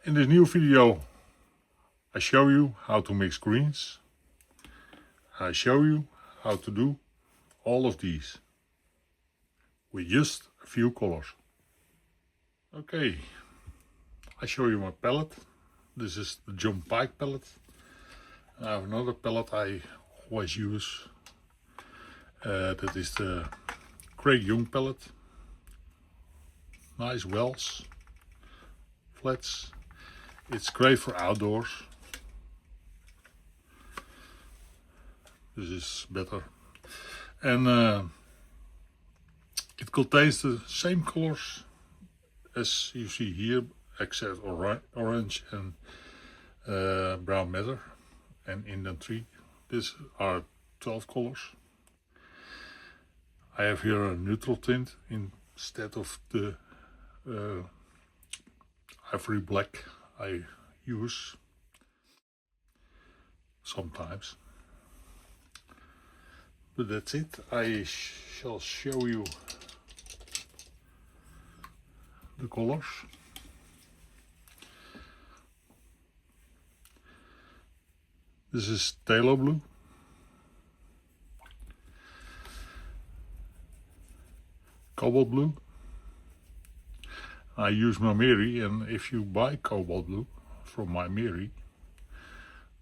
In this new video I show you how to mix greens. I show you how to do all of these with just a few colors. Okay, I show you my palette. This is the John Pike palette. I have another palette I always use. That is the Craig Young palette. Nice wells, flats. It's great for outdoors. This is better. And it contains the same colors as you see here, except orange and brown matter and Indian tree. These are 12 colors. I have here a neutral tint instead of the ivory black I use sometimes. But that's it. I shall show you the colors. This is phthalo blue. Cobalt blue. I use MaimeriBlu, and if you buy cobalt blue from MaimeriBlu,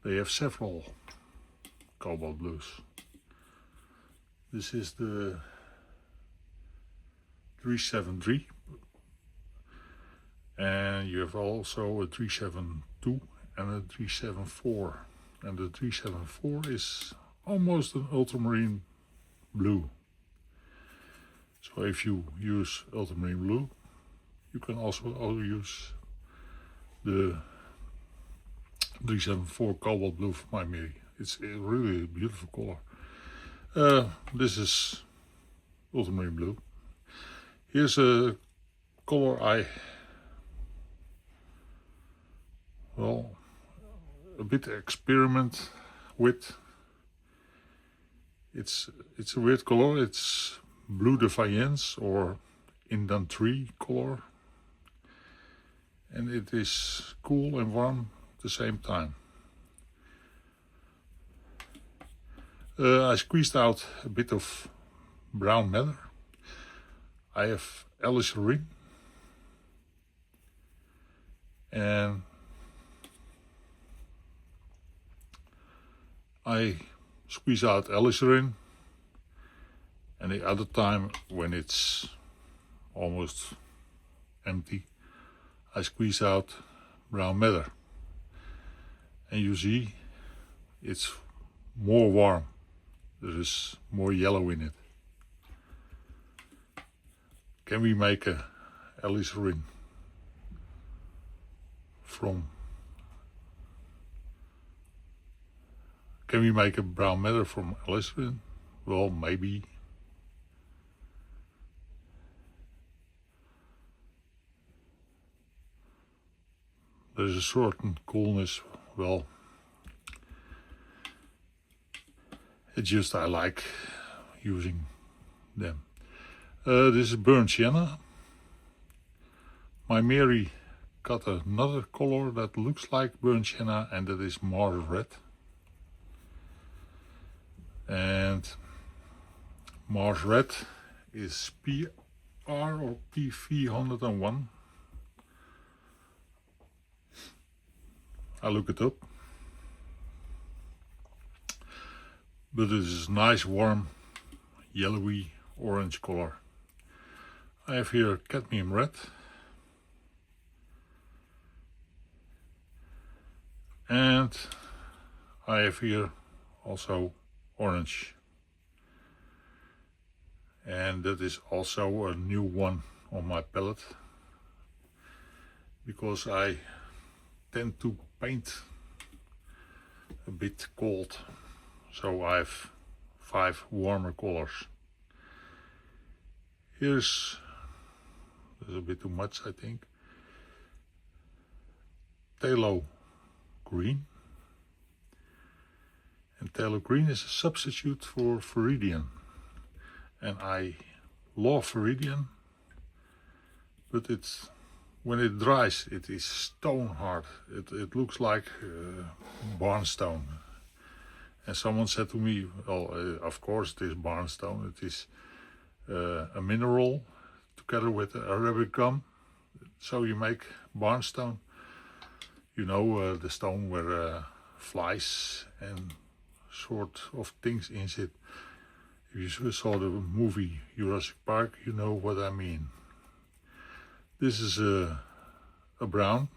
they have several cobalt blues. This is the 373, and you have also a 372 and a 374, and the 374 is almost an ultramarine blue. So if you use ultramarine blue, you can also use the 374 cobalt blue from MaimeriBlu. It's a really beautiful color. This is ultramarine blue. Here's a color a bit experiment with. It's a weird color. It's Blue Defiance or Indian tree color, and it is cool and warm at the same time. I squeezed out a bit of brown matter. I have alizarin, and I squeeze out alizarin, and the other time when it's almost empty, I squeeze out brown matter, and you see it's more warm. There is more yellow in it. Can we make a alizarin from? Can we make a brown matter from alizarin? Well, maybe. There's a certain coolness. Well, it's just I like using them. This is burnt sienna. MaimeriBlu got another color that looks like burnt sienna, and that is Mars red. And Mars red is PR or PV101. I look it up. But it is nice, warm, yellowy orange color. I have here cadmium red. And I have here also orange. And that is also a new one on my palette, because I tend to paint a bit cold. So I have 5 warmer colors. There's a bit too much, I think. Phthalo green. And phthalo green is a substitute for viridian. And I love viridian, but it when it dries, it is stone hard. It looks like barnstone. And someone said to me, well, of course it is barnstone. It is a mineral together with Arabic gum. So you make barnstone. You know, the stone where flies and sort of things in it. If you saw the movie Jurassic Park, you know what I mean. This is a brown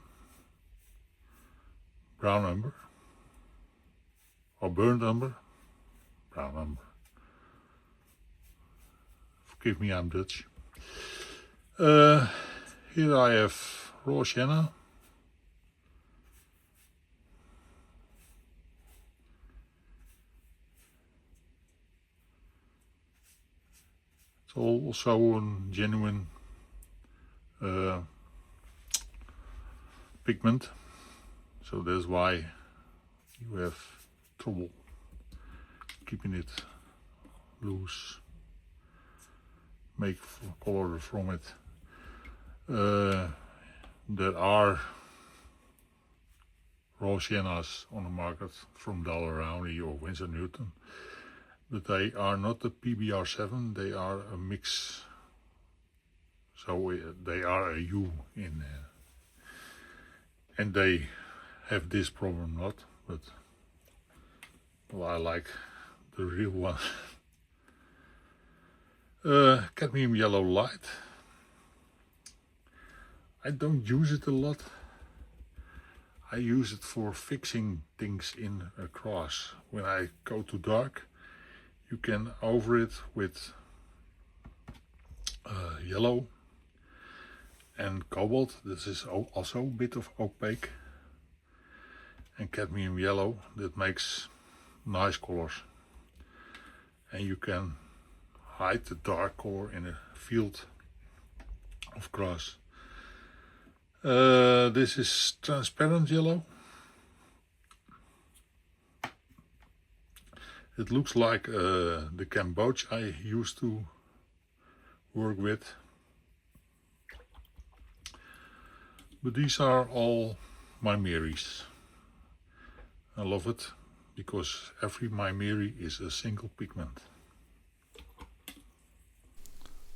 umber, or burnt umber, brown umber. Forgive me, I'm Dutch. Here I have raw sienna. It's also a genuine pigment, so that's why you have trouble keeping it loose, make color from it. There are raw siennas on the market from Daler-Rowney or Winsor Newton, but they are not the PBR7, they are a mix. So they are a U in there. And they have this problem not, but well, I like the real one. Cadmium yellow light. I don't use it a lot. I use it for fixing things in a cross. When I go too dark, you can over it with yellow and cobalt. This is also a bit of opaque, and cadmium yellow that makes nice colors, and you can hide the dark color in a field of grass. This is transparent yellow. It looks like the Camboge I used to work with. But these are all MaimeriBlus. I love it because every MaimeriBlu is a single pigment.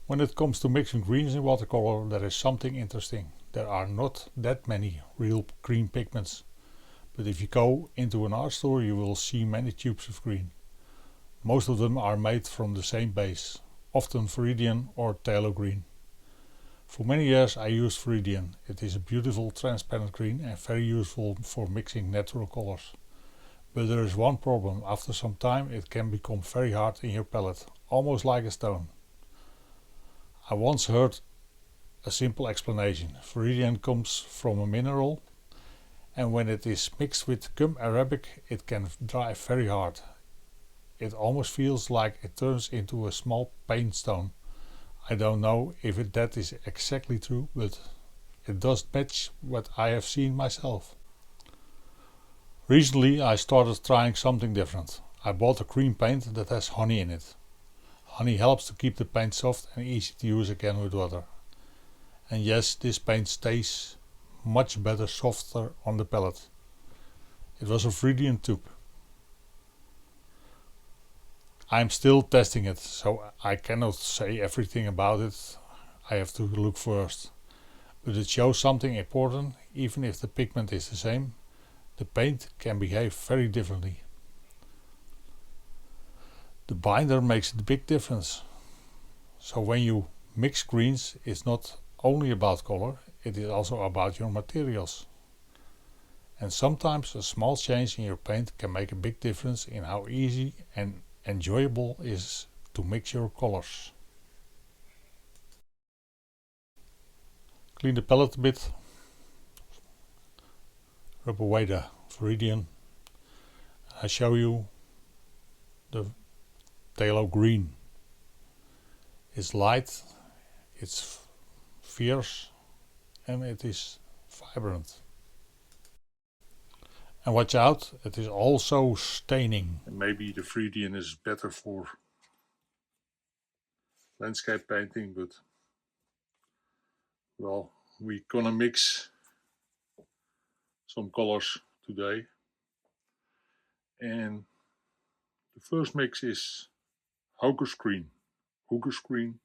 When it comes to mixing greens in watercolor, there is something interesting. There are not that many real green pigments, but if you go into an art store you will see many tubes of green. Most of them are made from the same base, often Viridian or phthalo green. For many years I used Viridian. It is a beautiful transparent green and very useful for mixing natural colors. But there is one problem: after some time it can become very hard in your palette, almost like a stone. I once heard a simple explanation. Viridian comes from a mineral, and when it is mixed with gum arabic it can dry very hard. It almost feels like it turns into a small paint stone. I don't know if that is exactly true, but it does match what I have seen myself. Recently I started trying something different. I bought a cream paint that has honey in it. Honey helps to keep the paint soft and easy to use again with water. And yes, this paint stays much better softer on the palette. It was a Viridian tube. I'm still testing it, so I cannot say everything about it. I have to look first. But it shows something important. Even if the pigment is the same, the paint can behave very differently. The binder makes a big difference. So when you mix greens, it's not only about color, it is also about your materials. And sometimes a small change in your paint can make a big difference in how easy and enjoyable it is to mix your colors. Clean the palette a bit, rub away the Viridian. I show you the phthalo green. It's light, it's fierce, and it is vibrant. And watch out, it is also staining. And maybe the Viridian is better for landscape painting, but well, we're gonna mix some colors today. And the first mix is hooker screen. Hooker screen,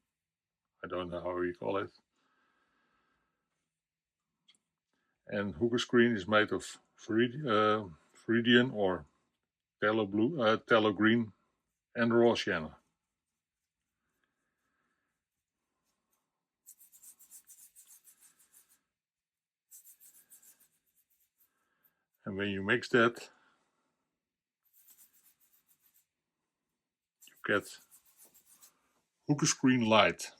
I don't know how you call it. And hooker screen is made of Viridian or phthalo blue, phthalo green, and raw sienna. And when you mix that, you get hooker screen light.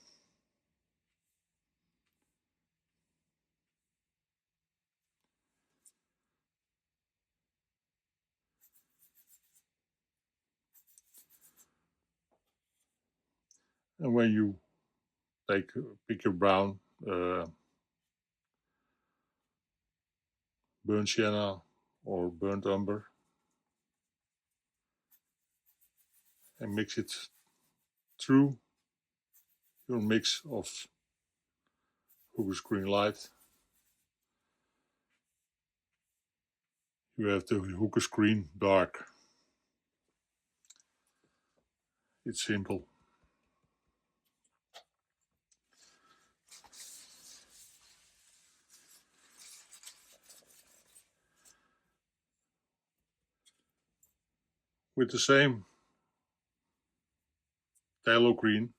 And when you pick your brown, burnt sienna or burnt umber, and mix it through your mix of hooker screen light, you have the hooker screen dark. It's simple. With the same phthalo green,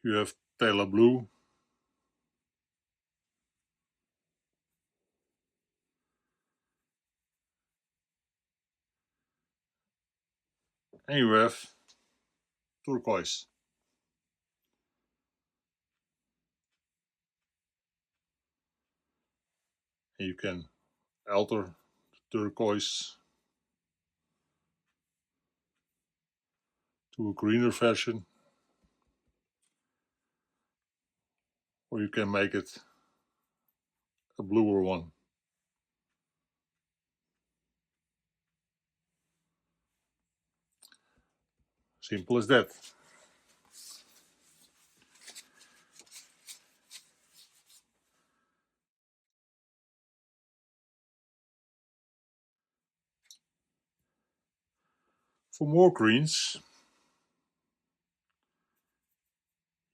you have phthalo blue, and you have turquoise. And you can alter the turquoise to a greener version, or you can make it a bluer one. Simple as that. For more greens,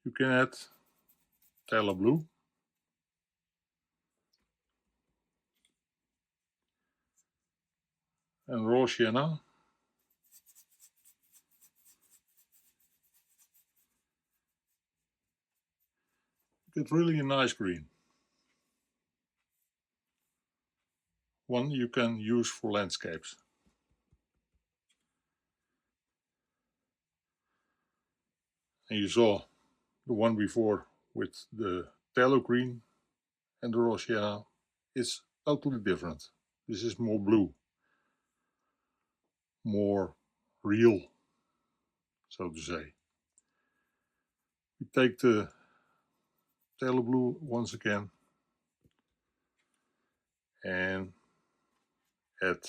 you can add phthalo blue, and raw sienna. Get really a nice green. One you can use for landscapes. And you saw the one before with the phthalo green and the raw sienna. It's totally different. This is more blue, more real, so to say. We take the phthalo blue once again and add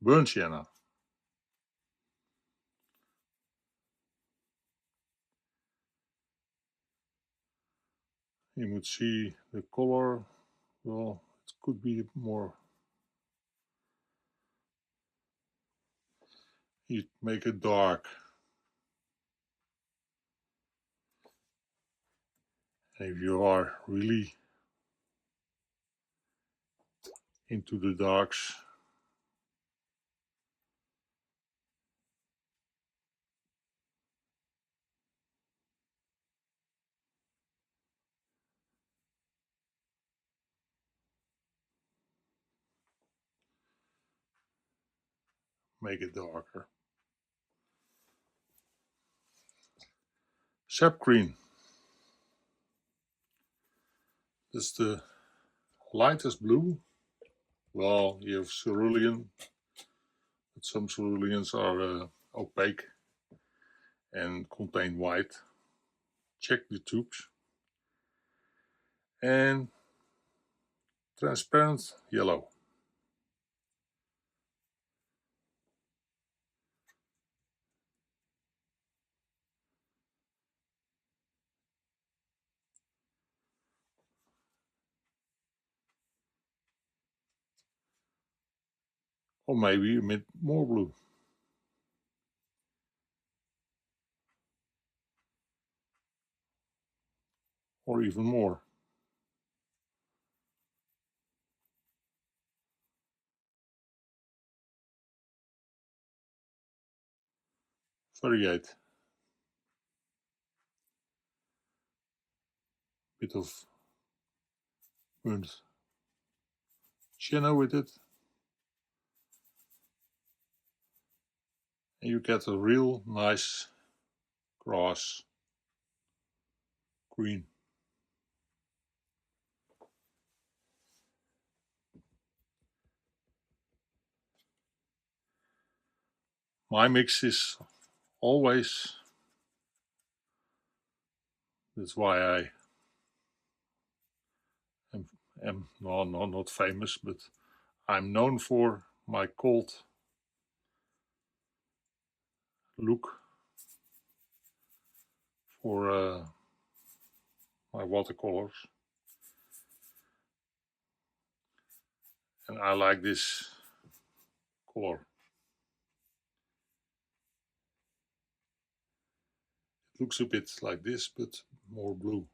burnt sienna. You would see the color, well, it could be more, you make it dark. And if you are really into the darks, make it darker. Sap green. That's the lightest blue. Well, you have cerulean, but some ceruleans are opaque and contain white. Check the tubes. And transparent yellow. or maybe a bit more blue. Or even more. Variate. Bit of burnt sienna with it. And you get a real nice grass green. My mix is always, that's why I am no, not famous, but I'm known for my cold look for my watercolors. And I like this color. It looks a bit like this, but more blue.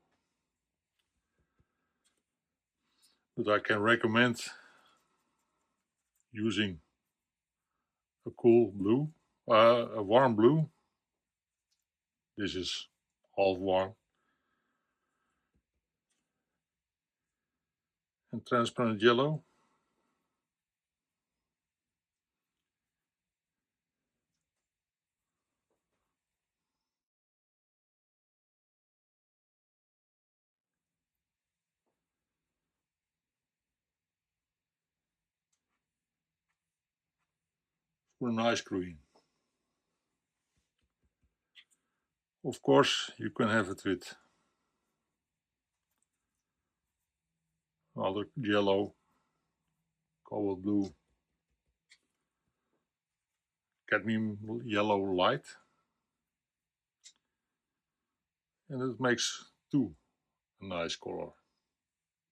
But I can recommend using a cool blue, a warm blue. This is half warm. And transparent yellow. For a nice green. Of course, you can have it with other yellow, cobalt blue, cadmium yellow light. And it makes two a nice color.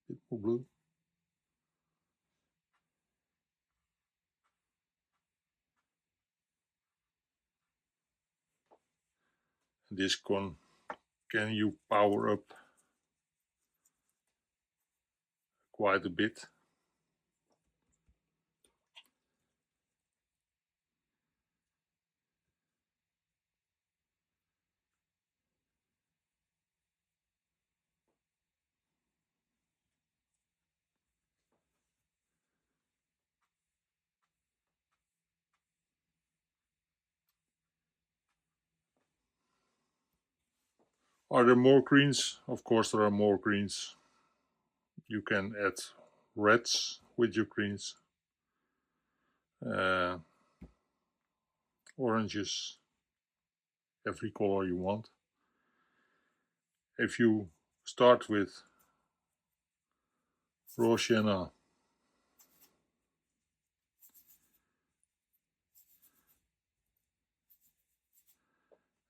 Bit more blue. And this can you power up quite a bit. Are there more greens? Of course there are more greens. You can add reds with your greens. Oranges, every color you want. If you start with raw sienna,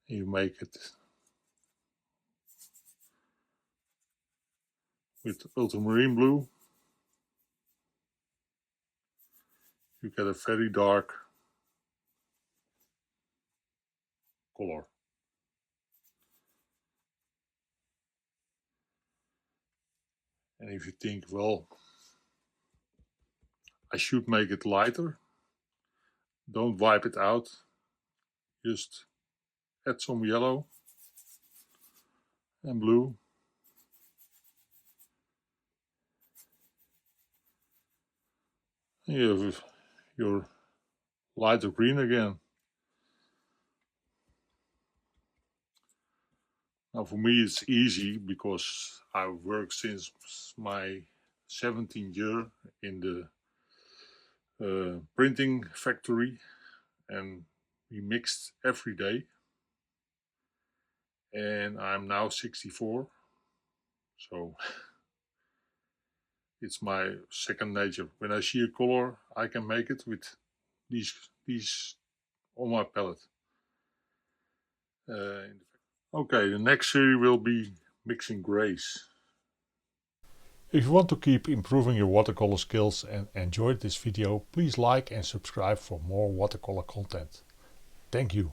you make it with ultramarine blue, you get a very dark color. And if you think, well, I should make it lighter, don't wipe it out, just add some yellow and blue. And you have your lighter green again. Now for me it's easy because I work since my 17th year in the printing factory, and we mixed every day. And I'm now 64, so it's my second nature. When I see a color, I can make it with these on my palette. Okay, the next series will be mixing grays. If you want to keep improving your watercolor skills and enjoyed this video, please like and subscribe for more watercolor content. Thank you.